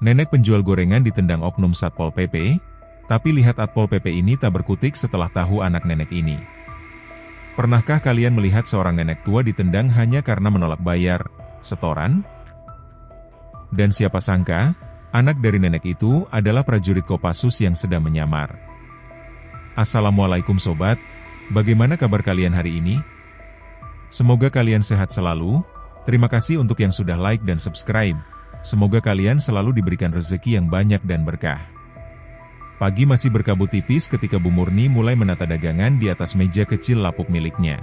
Nenek penjual gorengan ditendang oknum Satpol PP, tapi lihat Satpol PP ini tak berkutik setelah tahu anak nenek ini. Pernahkah kalian melihat seorang nenek tua ditendang hanya karena menolak bayar setoran? Dan siapa sangka, anak dari nenek itu adalah prajurit Kopassus yang sedang menyamar. Assalamualaikum sobat, bagaimana kabar kalian hari ini? Semoga kalian sehat selalu. Terima kasih untuk yang sudah like dan subscribe. Semoga kalian selalu diberikan rezeki yang banyak dan berkah. Pagi masih berkabut tipis ketika Bu Murni mulai menata dagangan di atas meja kecil lapuk miliknya.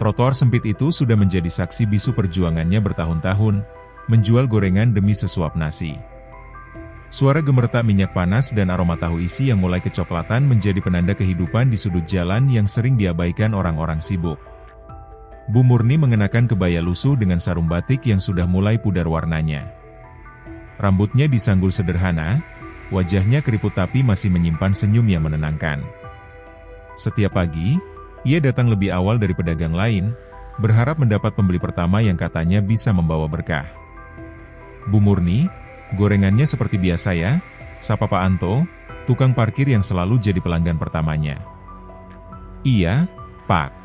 Trotoar sempit itu sudah menjadi saksi bisu perjuangannya bertahun-tahun, menjual gorengan demi sesuap nasi. Suara gemertak minyak panas dan aroma tahu isi yang mulai kecoklatan menjadi penanda kehidupan di sudut jalan yang sering diabaikan orang-orang sibuk. Bu Murni mengenakan kebaya lusuh dengan sarung batik yang sudah mulai pudar warnanya. Rambutnya disanggul sederhana, wajahnya keriput tapi masih menyimpan senyum yang menenangkan. Setiap pagi, ia datang lebih awal dari pedagang lain, berharap mendapat pembeli pertama yang katanya bisa membawa berkah. Bu Murni, gorengannya seperti biasa ya, sapa Pak Anto, tukang parkir yang selalu jadi pelanggan pertamanya. Iya, Pak.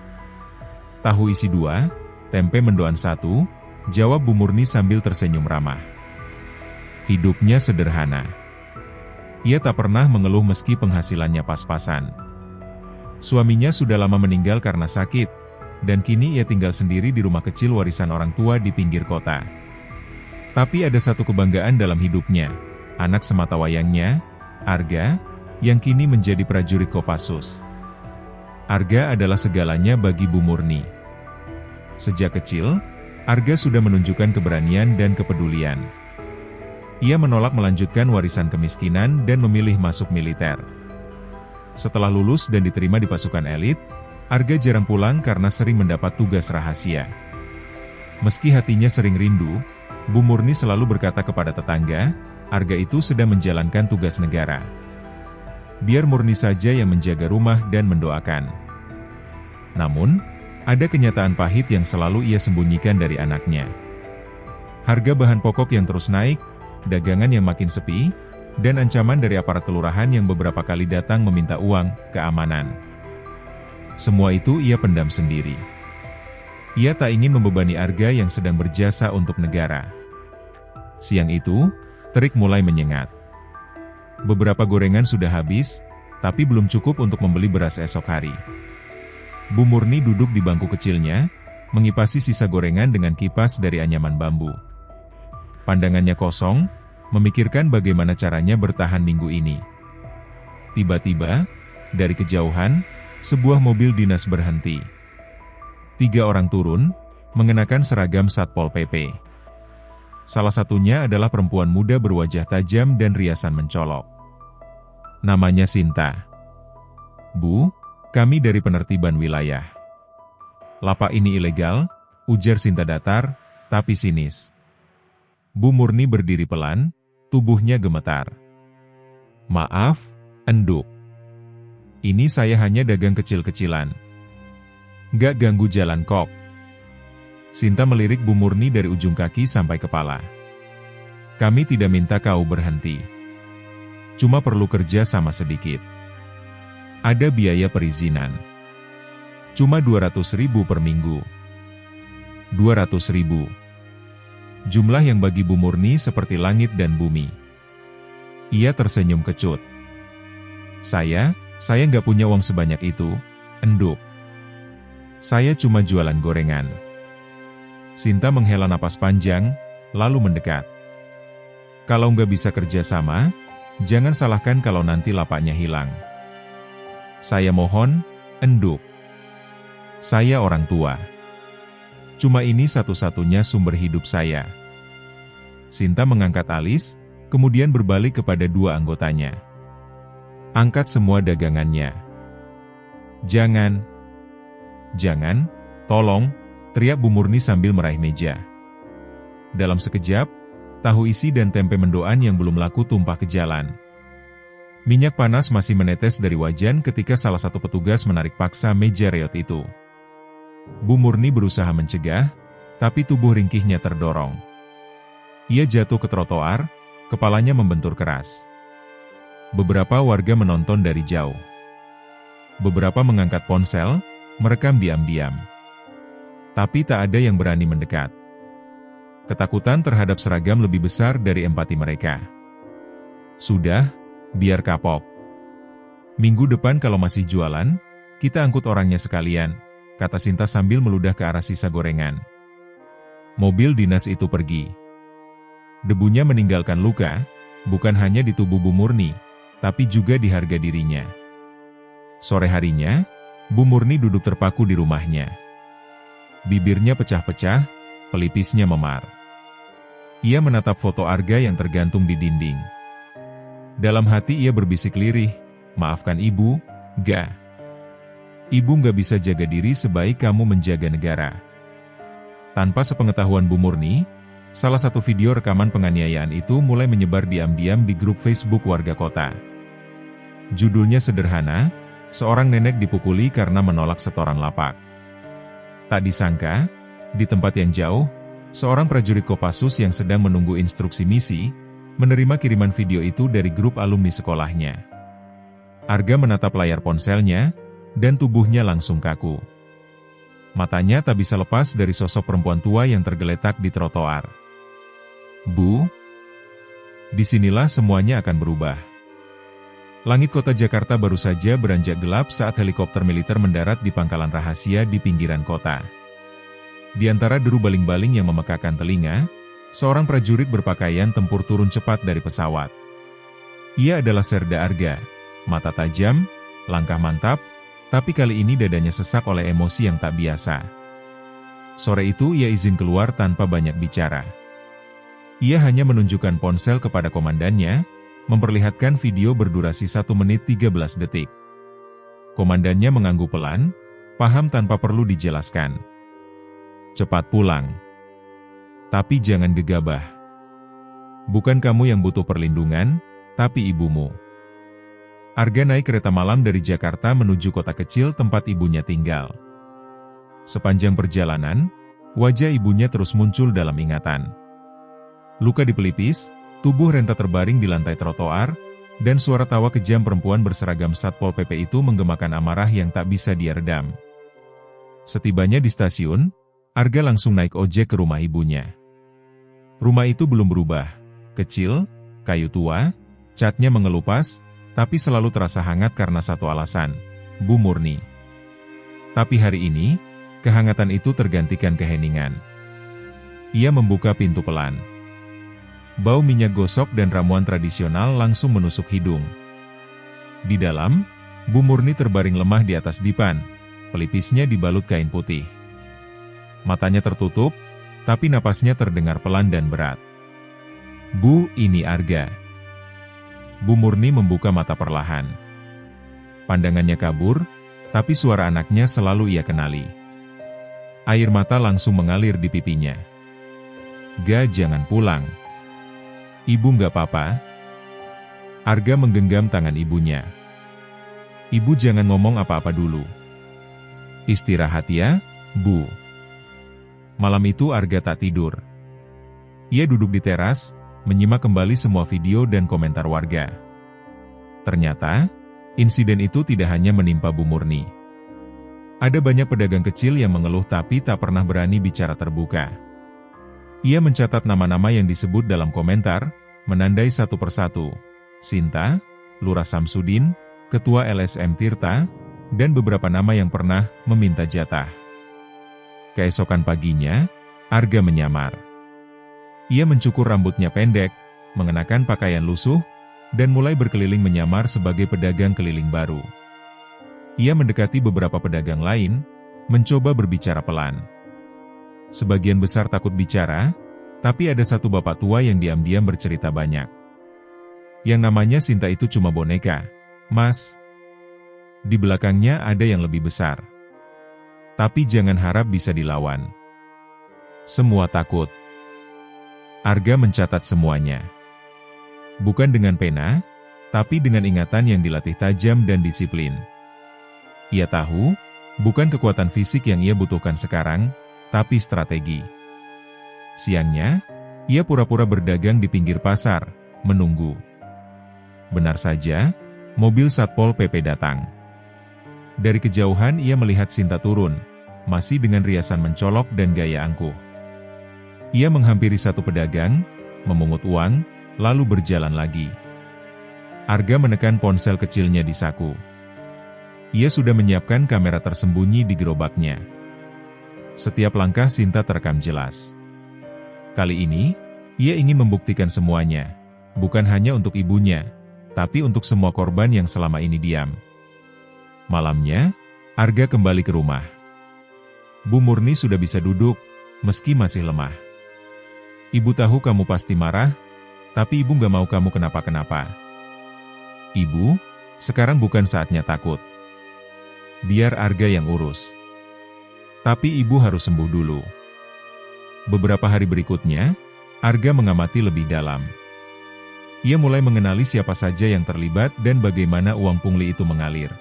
Tahu isi 2, tempe mendoan 1, jawab Bu Murni sambil tersenyum ramah. Hidupnya sederhana. Ia tak pernah mengeluh meski penghasilannya pas-pasan. Suaminya sudah lama meninggal karena sakit, dan kini ia tinggal sendiri di rumah kecil warisan orang tua di pinggir kota. Tapi ada satu kebanggaan dalam hidupnya, anak sematawayangnya, Arga, yang kini menjadi prajurit Kopassus. Arga adalah segalanya bagi Bu Murni. Sejak kecil, Arga sudah menunjukkan keberanian dan kepedulian. Ia menolak melanjutkan warisan kemiskinan dan memilih masuk militer. Setelah lulus dan diterima di pasukan elit, Arga jarang pulang karena sering mendapat tugas rahasia. Meski hatinya sering rindu, Bu Murni selalu berkata kepada tetangga, Arga itu sedang menjalankan tugas negara. Biar Murni saja yang menjaga rumah dan mendoakan. Namun, ada kenyataan pahit yang selalu ia sembunyikan dari anaknya. Harga bahan pokok yang terus naik, dagangan yang makin sepi, dan ancaman dari aparat kelurahan yang beberapa kali datang meminta uang, keamanan. Semua itu ia pendam sendiri. Ia tak ingin membebani Arga yang sedang berjasa untuk negara. Siang itu, terik mulai menyengat. Beberapa gorengan sudah habis, tapi belum cukup untuk membeli beras esok hari. Bu Murni duduk di bangku kecilnya, mengipasi sisa gorengan dengan kipas dari anyaman bambu. Pandangannya kosong, memikirkan bagaimana caranya bertahan minggu ini. Tiba-tiba, dari kejauhan, sebuah mobil dinas berhenti. 3 orang turun, mengenakan seragam Satpol PP. Salah satunya adalah perempuan muda berwajah tajam dan riasan mencolok. Namanya Sinta. Bu, kami dari penertiban wilayah. Lapak ini ilegal, ujar Sinta datar, tapi sinis. Bu Murni berdiri pelan, tubuhnya gemetar. Maaf, enduk. Ini saya hanya dagang kecil-kecilan. Gak ganggu jalan kok. Sinta melirik Bu Murni dari ujung kaki sampai kepala. Kami tidak minta kau berhenti. Cuma perlu kerja sama sedikit. Ada biaya perizinan. Cuma 200.000 per minggu. 200.000. Jumlah yang bagi Bu Murni seperti langit dan bumi. Ia tersenyum kecut. Saya nggak punya uang sebanyak itu, enduk. Saya cuma jualan gorengan. Sinta menghela napas panjang, lalu mendekat. Kalau nggak bisa kerja sama, jangan salahkan kalau nanti lapaknya hilang. Saya mohon, enduk. Saya orang tua. Cuma ini satu-satunya sumber hidup saya. Sinta mengangkat alis, kemudian berbalik kepada 2 anggotanya. Angkat semua dagangannya. Jangan, tolong, teriak Bu Murni sambil meraih meja. Dalam sekejap, tahu isi dan tempe mendoan yang belum laku tumpah ke jalan. Minyak panas masih menetes dari wajan ketika salah satu petugas menarik paksa meja reot itu. Bu Murni berusaha mencegah, tapi tubuh ringkihnya terdorong. Ia jatuh ke trotoar, Kepalanya membentur keras. Beberapa warga menonton dari jauh. Beberapa mengangkat ponsel, merekam diam-diam. Tapi tak ada yang berani mendekat. Ketakutan terhadap seragam lebih besar dari empati mereka. Sudah, biar kapok. Minggu depan kalau masih jualan, kita angkut orangnya sekalian, kata Sinta sambil meludah ke arah sisa gorengan. Mobil dinas itu pergi. Debunya meninggalkan luka, bukan hanya di tubuh Bu Murni, tapi juga di harga dirinya. Sore harinya, Bu Murni duduk terpaku di rumahnya. Bibirnya pecah-pecah, pelipisnya memar. Ia menatap foto Arga yang tergantung di dinding. Dalam hati ia berbisik lirih, maafkan ibu, Ga. Ibu nggak bisa jaga diri sebaik kamu menjaga negara. Tanpa sepengetahuan Bu Murni, salah satu video rekaman penganiayaan itu mulai menyebar diam-diam di grup Facebook warga kota. Judulnya sederhana, seorang nenek dipukuli karena menolak setoran lapak. Tak disangka, di tempat yang jauh, seorang prajurit Kopassus yang sedang menunggu instruksi misi, menerima kiriman video itu dari grup alumni sekolahnya. Arga menatap layar ponselnya, dan tubuhnya langsung kaku. Matanya tak bisa lepas dari sosok perempuan tua yang tergeletak di trotoar. Bu, disinilah semuanya akan berubah. Langit kota Jakarta baru saja beranjak gelap saat helikopter militer mendarat di pangkalan rahasia di pinggiran kota. Di antara deru baling-baling yang memekakan telinga, seorang prajurit berpakaian tempur turun cepat dari pesawat. Ia adalah Serda Arga, mata tajam, langkah mantap, tapi kali ini dadanya sesak oleh emosi yang tak biasa. Sore itu ia izin keluar tanpa banyak bicara. Ia hanya menunjukkan ponsel kepada komandannya, memperlihatkan video berdurasi 1 menit 13 detik. Komandannya mengangguk pelan, paham tanpa perlu dijelaskan. Cepat pulang. Tapi jangan gegabah. Bukan kamu yang butuh perlindungan, tapi ibumu. Arga naik kereta malam dari Jakarta menuju kota kecil tempat ibunya tinggal. Sepanjang perjalanan, wajah ibunya terus muncul dalam ingatan. Luka di pelipis, tubuh renta terbaring di lantai trotoar, dan suara tawa kejam perempuan berseragam Satpol PP itu menggemakan amarah yang tak bisa dia redam. Setibanya di stasiun, Arga langsung naik ojek ke rumah ibunya. Rumah itu belum berubah, kecil, kayu tua, catnya mengelupas, tapi selalu terasa hangat karena satu alasan, Bu Murni. Tapi hari ini, kehangatan itu tergantikan keheningan. Ia membuka pintu pelan. Bau minyak gosok dan ramuan tradisional langsung menusuk hidung. Di dalam, Bu Murni terbaring lemah di atas dipan, pelipisnya dibalut kain putih. Matanya tertutup, tapi napasnya terdengar pelan dan berat. Bu, ini Arga. Bu Murni membuka mata perlahan. Pandangannya kabur, tapi suara anaknya selalu ia kenali. Air mata langsung mengalir di pipinya. Ga, jangan pulang. Ibu nggak apa-apa? Arga menggenggam tangan ibunya. Ibu jangan ngomong apa-apa dulu. Istirahat ya, Bu. Malam itu Arga tak tidur. Ia duduk di teras, menyimak kembali semua video dan komentar warga. Ternyata, insiden itu tidak hanya menimpa Bu Murni. Ada banyak pedagang kecil yang mengeluh tapi tak pernah berani bicara terbuka. Ia mencatat nama-nama yang disebut dalam komentar, menandai satu persatu. Sinta, Lurah Samsudin, Ketua LSM Tirta, dan beberapa nama yang pernah meminta jatah. Keesokan paginya, Arga menyamar. Ia mencukur rambutnya pendek, mengenakan pakaian lusuh, dan mulai berkeliling menyamar sebagai pedagang keliling baru. Ia mendekati beberapa pedagang lain, mencoba berbicara pelan. Sebagian besar takut bicara, tapi ada satu bapak tua yang diam-diam bercerita banyak. Yang namanya Sinta itu cuma boneka, Mas. Di belakangnya ada yang lebih besar. Tapi jangan harap bisa dilawan. Semua takut. Arga mencatat semuanya. Bukan dengan pena, tapi dengan ingatan yang dilatih tajam dan disiplin. Ia tahu, bukan kekuatan fisik yang ia butuhkan sekarang, tapi strategi. Siangnya, ia pura-pura berdagang di pinggir pasar, menunggu. Benar saja, mobil Satpol PP datang. Dari kejauhan ia melihat Sinta turun, masih dengan riasan mencolok dan gaya angkuh. Ia menghampiri satu pedagang, memungut uang, lalu berjalan lagi. Arga menekan ponsel kecilnya di saku. Ia sudah menyiapkan kamera tersembunyi di gerobaknya. Setiap langkah Sinta terekam jelas. Kali ini, ia ingin membuktikan semuanya, bukan hanya untuk ibunya, tapi untuk semua korban yang selama ini diam. Malamnya, Arga kembali ke rumah. Bu Murni sudah bisa duduk, meski masih lemah. Ibu tahu kamu pasti marah, tapi ibu gak mau kamu kenapa-kenapa. Ibu, sekarang bukan saatnya takut. Biar Arga yang urus. Tapi ibu harus sembuh dulu. Beberapa hari berikutnya, Arga mengamati lebih dalam. Ia mulai mengenali siapa saja yang terlibat dan bagaimana uang pungli itu mengalir.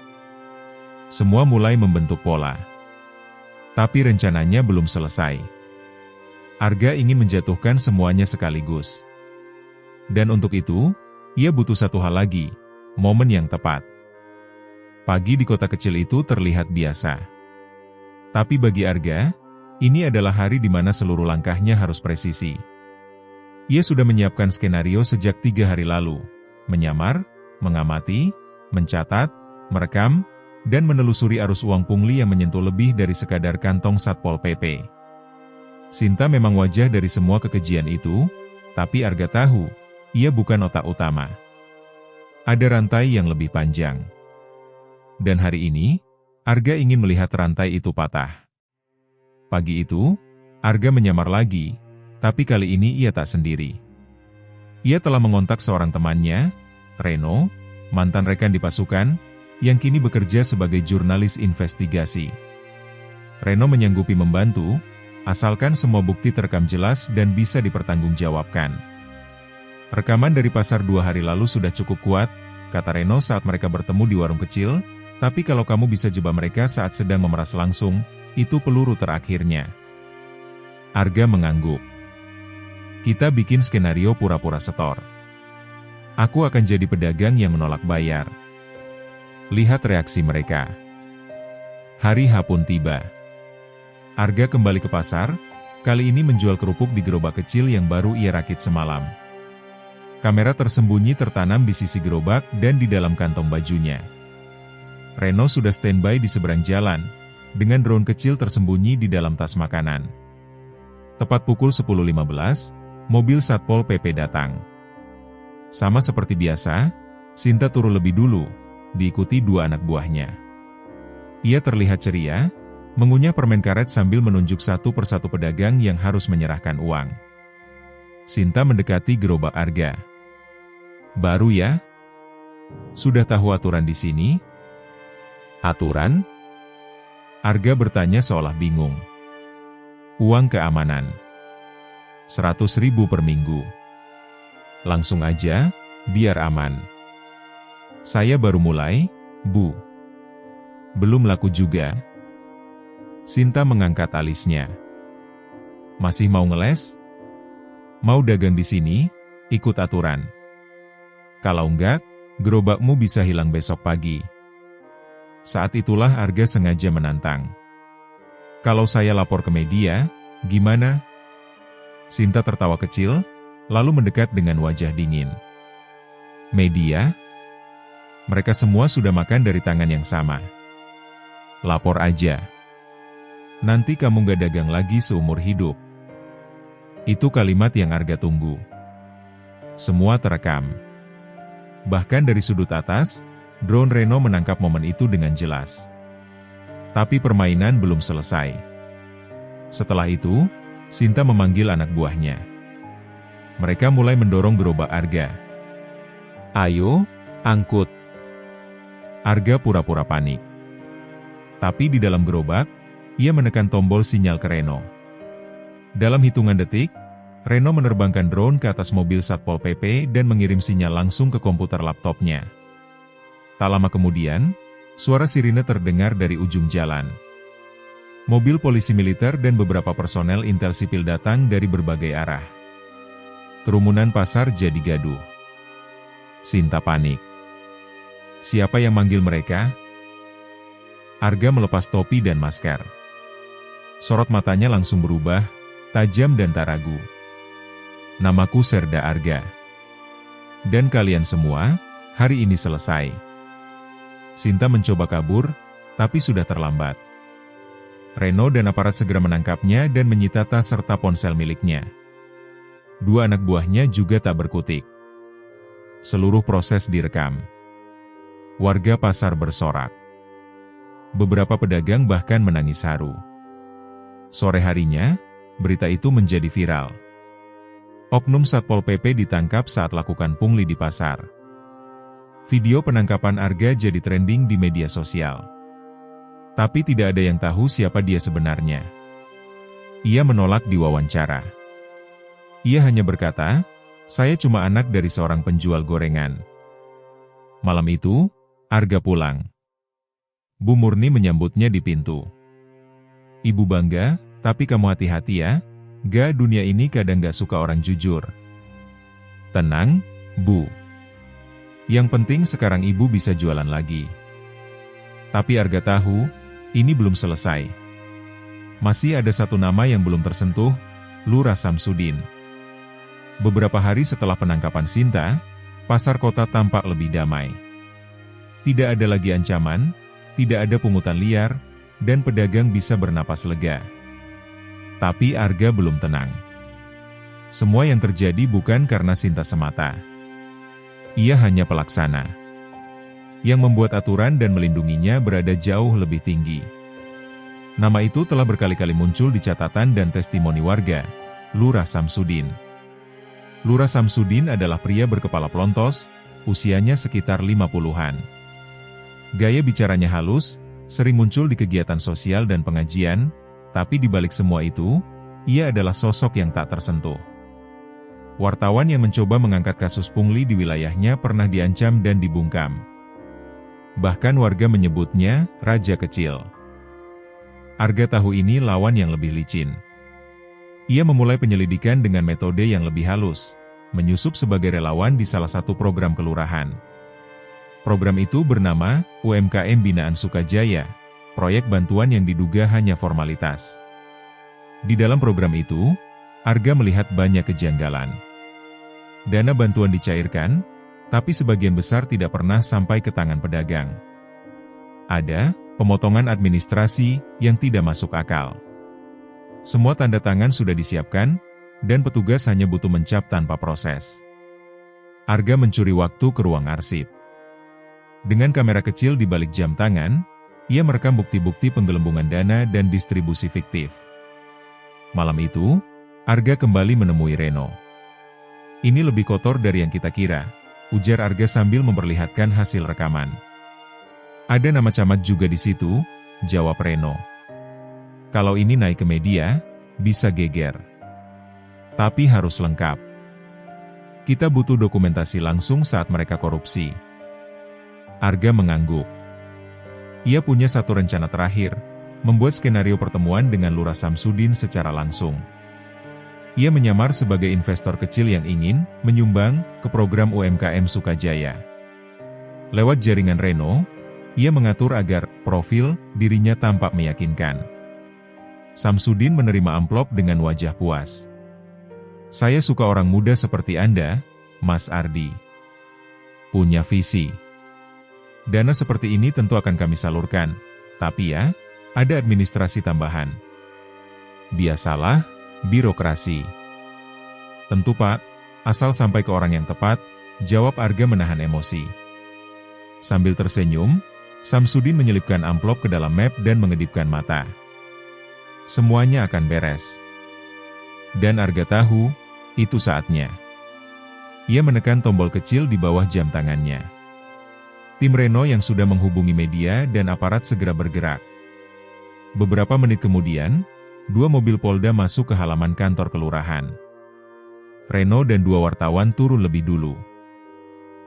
Semua mulai membentuk pola. Tapi rencananya belum selesai. Arga ingin menjatuhkan semuanya sekaligus. Dan untuk itu, ia butuh satu hal lagi, momen yang tepat. Pagi di kota kecil itu terlihat biasa. Tapi bagi Arga, ini adalah hari di mana seluruh langkahnya harus presisi. Ia sudah menyiapkan skenario sejak 3 hari lalu, menyamar, mengamati, mencatat, merekam, dan menelusuri arus uang pungli yang menyentuh lebih dari sekadar kantong Satpol PP. Sinta memang wajah dari semua kekejian itu, tapi Arga tahu, ia bukan otak utama. Ada rantai yang lebih panjang. Dan hari ini, Arga ingin melihat rantai itu patah. Pagi itu, Arga menyamar lagi, tapi kali ini ia tak sendiri. Ia telah mengontak seorang temannya, Reno, mantan rekan di pasukan, yang kini bekerja sebagai jurnalis investigasi. Reno menyanggupi membantu, asalkan semua bukti terekam jelas dan bisa dipertanggungjawabkan. Rekaman dari pasar 2 hari lalu sudah cukup kuat, kata Reno saat mereka bertemu di warung kecil, tapi kalau kamu bisa jebak mereka saat sedang memeras langsung, itu peluru terakhirnya. Arga mengangguk. Kita bikin skenario pura-pura setor. Aku akan jadi pedagang yang menolak bayar. Lihat reaksi mereka. Hari H pun tiba. Arga kembali ke pasar, kali ini menjual kerupuk di gerobak kecil yang baru ia rakit semalam. Kamera tersembunyi tertanam di sisi gerobak dan di dalam kantong bajunya. Reno sudah standby di seberang jalan, dengan drone kecil tersembunyi di dalam tas makanan. Tepat pukul 10.15, mobil Satpol PP datang. Sama seperti biasa, Sinta turun lebih dulu, diikuti 2 anak buahnya. Ia terlihat ceria, mengunyah permen karet sambil menunjuk satu persatu pedagang yang harus menyerahkan uang. Sinta mendekati gerobak Arga. Baru ya? Sudah tahu aturan di sini? Aturan? Arga bertanya seolah bingung. Uang keamanan. 100.000 per minggu. Langsung aja, biar aman. Saya baru mulai, Bu. Belum laku juga. Sinta mengangkat alisnya. Masih mau ngeles? Mau dagang di sini? Ikut aturan. Kalau enggak, gerobakmu bisa hilang besok pagi. Saat itulah Arga sengaja menantang. Kalau saya lapor ke media, gimana? Sinta tertawa kecil, lalu mendekat dengan wajah dingin. Media? Mereka semua sudah makan dari tangan yang sama. Lapor aja. Nanti kamu gak dagang lagi seumur hidup. Itu kalimat yang Arga tunggu. Semua terekam. Bahkan dari sudut atas, drone Reno menangkap momen itu dengan jelas. Tapi permainan belum selesai. Setelah itu, Sinta memanggil anak buahnya. Mereka mulai mendorong gerobak Arga. Ayo, angkut. Arga pura-pura panik. Tapi di dalam gerobak, ia menekan tombol sinyal ke Reno. Dalam hitungan detik, Reno menerbangkan drone ke atas mobil Satpol PP dan mengirim sinyal langsung ke komputer laptopnya. Tak lama kemudian, suara sirine terdengar dari ujung jalan. Mobil polisi militer dan beberapa personel intel sipil datang dari berbagai arah. Kerumunan pasar jadi gaduh. Sinta panik. Siapa yang manggil mereka? Arga melepas topi dan masker. Sorot matanya langsung berubah, tajam dan tak ragu. Namaku Serda Arga. Dan kalian semua, hari ini selesai. Sinta mencoba kabur, tapi sudah terlambat. Reno dan aparat segera menangkapnya dan menyita tas serta ponsel miliknya. Dua anak buahnya juga tak berkutik. Seluruh proses direkam. Warga pasar bersorak. Beberapa pedagang bahkan menangis haru. Sore harinya, berita itu menjadi viral. Oknum Satpol PP ditangkap saat lakukan pungli di pasar. Video penangkapan Arga jadi trending di media sosial. Tapi tidak ada yang tahu siapa dia sebenarnya. Ia menolak diwawancara. Ia hanya berkata, "Saya cuma anak dari seorang penjual gorengan." Malam itu, Arga pulang. Bu Murni menyambutnya di pintu. "Ibu bangga, tapi kamu hati-hati ya, dunia ini kadang gak suka orang jujur." "Tenang, Bu. Yang penting sekarang ibu bisa jualan lagi." Tapi Arga tahu, ini belum selesai. Masih ada satu nama yang belum tersentuh, Lurah Samsudin. Beberapa hari setelah penangkapan Sinta, pasar kota tampak lebih damai. Tidak ada lagi ancaman, tidak ada pungutan liar, dan pedagang bisa bernapas lega. Tapi Arga belum tenang. Semua yang terjadi bukan karena Sinta semata. Ia hanya pelaksana. Yang membuat aturan dan melindunginya berada jauh lebih tinggi. Nama itu telah berkali-kali muncul di catatan dan testimoni warga, Lurah Samsudin. Lurah Samsudin adalah pria berkepala pelontos, usianya sekitar 50-an. Gaya bicaranya halus, sering muncul di kegiatan sosial dan pengajian, tapi di balik semua itu, ia adalah sosok yang tak tersentuh. Wartawan yang mencoba mengangkat kasus pungli di wilayahnya pernah diancam dan dibungkam. Bahkan warga menyebutnya Raja Kecil. Arga tahu ini lawan yang lebih licin. Ia memulai penyelidikan dengan metode yang lebih halus, menyusup sebagai relawan di salah satu program kelurahan. Program itu bernama UMKM Binaan Sukajaya, proyek bantuan yang diduga hanya formalitas. Di dalam program itu, Arga melihat banyak kejanggalan. Dana bantuan dicairkan, tapi sebagian besar tidak pernah sampai ke tangan pedagang. Ada pemotongan administrasi yang tidak masuk akal. Semua tanda tangan sudah disiapkan, dan petugas hanya butuh mencap tanpa proses. Arga mencuri waktu ke ruang arsip. Dengan kamera kecil di balik jam tangan, ia merekam bukti-bukti penggelembungan dana dan distribusi fiktif. Malam itu, Arga kembali menemui Reno. "Ini lebih kotor dari yang kita kira," ujar Arga sambil memperlihatkan hasil rekaman. "Ada nama camat juga di situ," jawab Reno. "Kalau ini naik ke media, bisa geger. Tapi harus lengkap. Kita butuh dokumentasi langsung saat mereka korupsi." Arga mengangguk. Ia punya satu rencana terakhir, membuat skenario pertemuan dengan Lurah Samsudin secara langsung. Ia menyamar sebagai investor kecil yang ingin menyumbang ke program UMKM Sukajaya. Lewat jaringan Reno, ia mengatur agar profil dirinya tampak meyakinkan. Samsudin menerima amplop dengan wajah puas. "Saya suka orang muda seperti Anda, Mas Ardi. Punya visi. Dana seperti ini tentu akan kami salurkan, tapi ya, ada administrasi tambahan." "Biasalah, birokrasi." "Tentu Pak, asal sampai ke orang yang tepat," jawab Arga menahan emosi. Sambil tersenyum, Samsudin menyelipkan amplop ke dalam map dan mengedipkan mata. Semuanya akan beres. Dan Arga tahu, itu saatnya. Ia menekan tombol kecil di bawah jam tangannya. Tim Reno yang sudah menghubungi media dan aparat segera bergerak. Beberapa menit kemudian, 2 mobil Polda masuk ke halaman kantor kelurahan. Reno dan 2 wartawan turun lebih dulu.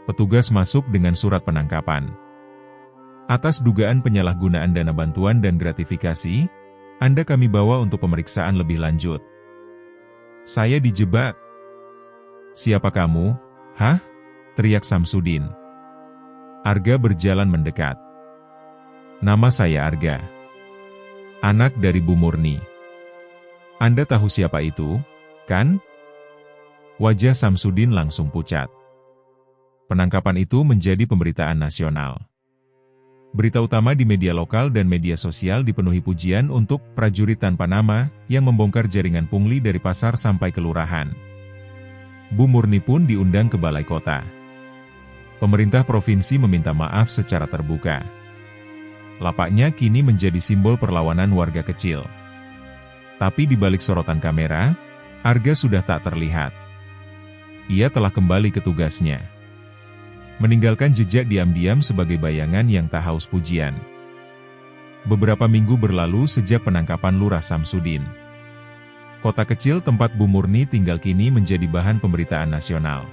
Petugas masuk dengan surat penangkapan. "Atas dugaan penyalahgunaan dana bantuan dan gratifikasi, Anda kami bawa untuk pemeriksaan lebih lanjut." "Saya dijebak." "Siapa kamu?" "Hah? teriak Samsudin. Arga berjalan mendekat. Nama saya Arga. Anak dari Bu Murni. Anda tahu siapa itu, kan? Wajah Samsudin langsung pucat. Penangkapan itu menjadi pemberitaan nasional. Berita utama di media lokal dan media sosial dipenuhi pujian untuk prajurit tanpa nama yang membongkar jaringan pungli dari pasar sampai kelurahan. Bu Murni pun diundang ke balai kota. Pemerintah provinsi meminta maaf secara terbuka. Lapaknya kini menjadi simbol perlawanan warga kecil. Tapi di balik sorotan kamera, Arga sudah tak terlihat. Ia telah kembali ke tugasnya. Meninggalkan jejak diam-diam sebagai bayangan yang tak haus pujian. Beberapa minggu berlalu sejak penangkapan Lurah Samsudin. Kota kecil tempat Bu Murni tinggal kini menjadi bahan pemberitaan nasional.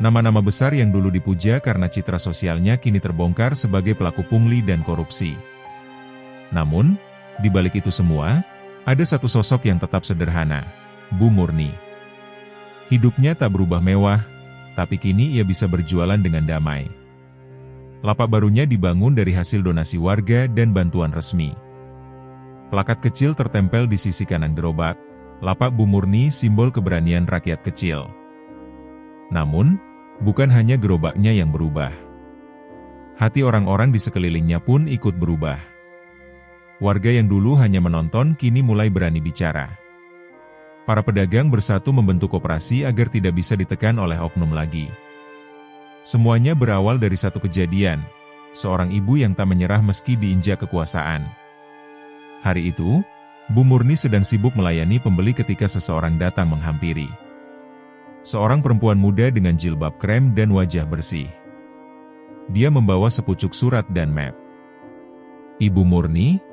Nama-nama besar yang dulu dipuja karena citra sosialnya kini terbongkar sebagai pelaku pungli dan korupsi. Namun, di balik itu semua, ada satu sosok yang tetap sederhana, Bu Murni. Hidupnya tak berubah mewah, tapi kini ia bisa berjualan dengan damai. Lapak barunya dibangun dari hasil donasi warga dan bantuan resmi. Plakat kecil tertempel di sisi kanan gerobak, lapak Bu Murni simbol keberanian rakyat kecil. Namun, bukan hanya gerobaknya yang berubah. Hati orang-orang di sekelilingnya pun ikut berubah. Warga yang dulu hanya menonton kini mulai berani bicara. Para pedagang bersatu membentuk koperasi agar tidak bisa ditekan oleh oknum lagi. Semuanya berawal dari satu kejadian, seorang ibu yang tak menyerah meski diinjak kekuasaan. Hari itu, Bu Murni sedang sibuk melayani pembeli ketika seseorang datang menghampiri. Seorang perempuan muda dengan jilbab krem dan wajah bersih. Dia membawa sepucuk surat dan map. Ibu Murni?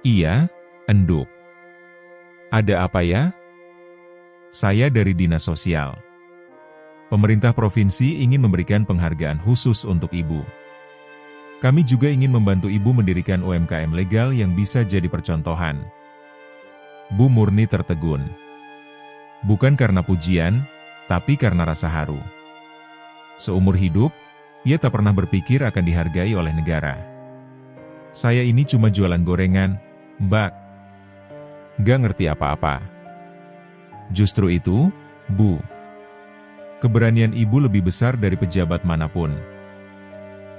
Iya, enduk. Ada apa ya? Saya dari Dinas Sosial. Pemerintah provinsi ingin memberikan penghargaan khusus untuk Ibu. Kami juga ingin membantu Ibu mendirikan UMKM legal yang bisa jadi percontohan. Bu Murni tertegun. Bukan karena pujian, tapi karena rasa haru. Seumur hidup, ia tak pernah berpikir akan dihargai oleh negara. Saya ini cuma jualan gorengan, Mbak. Gak ngerti apa-apa. Justru itu, Bu. Keberanian Ibu lebih besar dari pejabat manapun.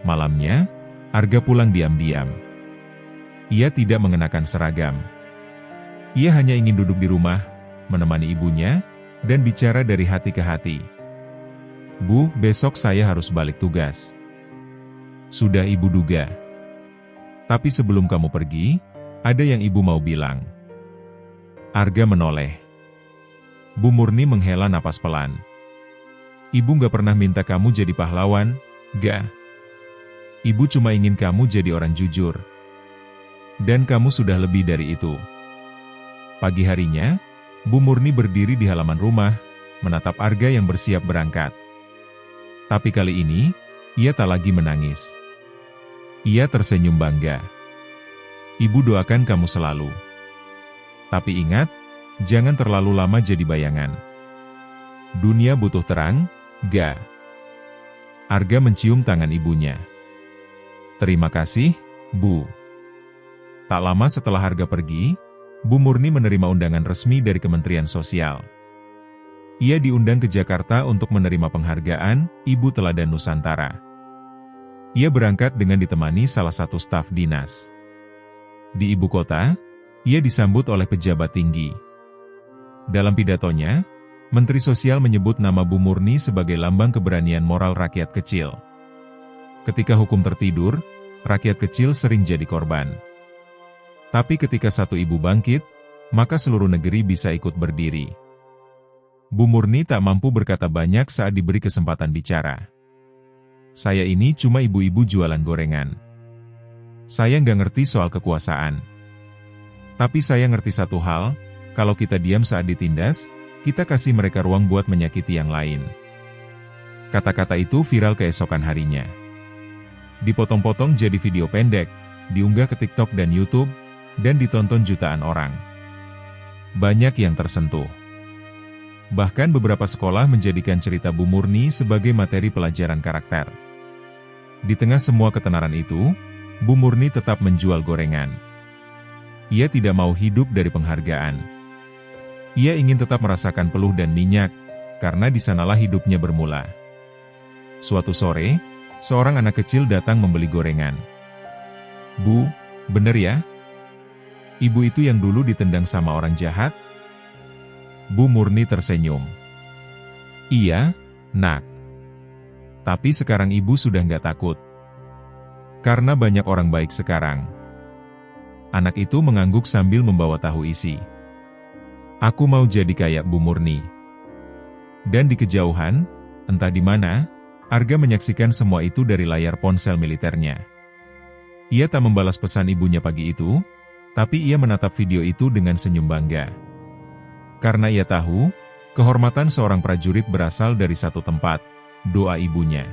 Malamnya, Arga pulang diam-diam. Ia tidak mengenakan seragam. Ia hanya ingin duduk di rumah, menemani ibunya, dan bicara dari hati ke hati. Bu, besok saya harus balik tugas. Sudah Ibu duga. Tapi sebelum kamu pergi, ada yang Ibu mau bilang. Arga menoleh. Bu Murni menghela napas pelan. Ibu gak pernah minta kamu jadi pahlawan, gak. Ibu cuma ingin kamu jadi orang jujur. Dan kamu sudah lebih dari itu. Pagi harinya, Bu Murni berdiri di halaman rumah, menatap Arga yang bersiap berangkat. Tapi kali ini, ia tak lagi menangis. Ia tersenyum bangga. Ibu doakan kamu selalu. Tapi ingat, jangan terlalu lama jadi bayangan. Dunia butuh terang, gak? Arga mencium tangan ibunya. Terima kasih, Bu. Tak lama setelah Arga pergi, Bu Murni menerima undangan resmi dari Kementerian Sosial. Ia diundang ke Jakarta untuk menerima penghargaan Ibu Teladan Nusantara. Ia berangkat dengan ditemani salah satu staf dinas. Di ibu kota, ia disambut oleh pejabat tinggi. Dalam pidatonya, Menteri Sosial menyebut nama Bu Murni sebagai lambang keberanian moral rakyat kecil. Ketika hukum tertidur, rakyat kecil sering jadi korban. Tapi ketika satu ibu bangkit, maka seluruh negeri bisa ikut berdiri. Bu Murni tak mampu berkata banyak saat diberi kesempatan bicara. Saya ini cuma ibu-ibu jualan gorengan. Saya nggak ngerti soal kekuasaan. Tapi saya ngerti satu hal, kalau kita diam saat ditindas, kita kasih mereka ruang buat menyakiti yang lain. Kata-kata itu viral keesokan harinya. Dipotong-potong jadi video pendek, diunggah ke TikTok dan YouTube, dan ditonton jutaan orang. Banyak yang tersentuh. Bahkan beberapa sekolah menjadikan cerita Bu Murni sebagai materi pelajaran karakter. Di tengah semua ketenaran itu, Bu Murni tetap menjual gorengan. Ia tidak mau hidup dari penghargaan. Ia ingin tetap merasakan peluh dan minyak, karena di sanalah hidupnya bermula. Suatu sore, seorang anak kecil datang membeli gorengan. "Bu, bener ya? Ibu itu yang dulu ditendang sama orang jahat?" Bu Murni tersenyum. "Iya, Nak. Tapi sekarang ibu sudah nggak takut. Karena banyak orang baik sekarang." Anak itu mengangguk sambil membawa tahu isi. "Aku mau jadi kayak Bu Murni." Dan di kejauhan, entah di mana, Arga menyaksikan semua itu dari layar ponsel militernya. Ia tak membalas pesan ibunya pagi itu, tapi ia menatap video itu dengan senyum bangga. Karena ia tahu, kehormatan seorang prajurit berasal dari satu tempat, doa ibunya.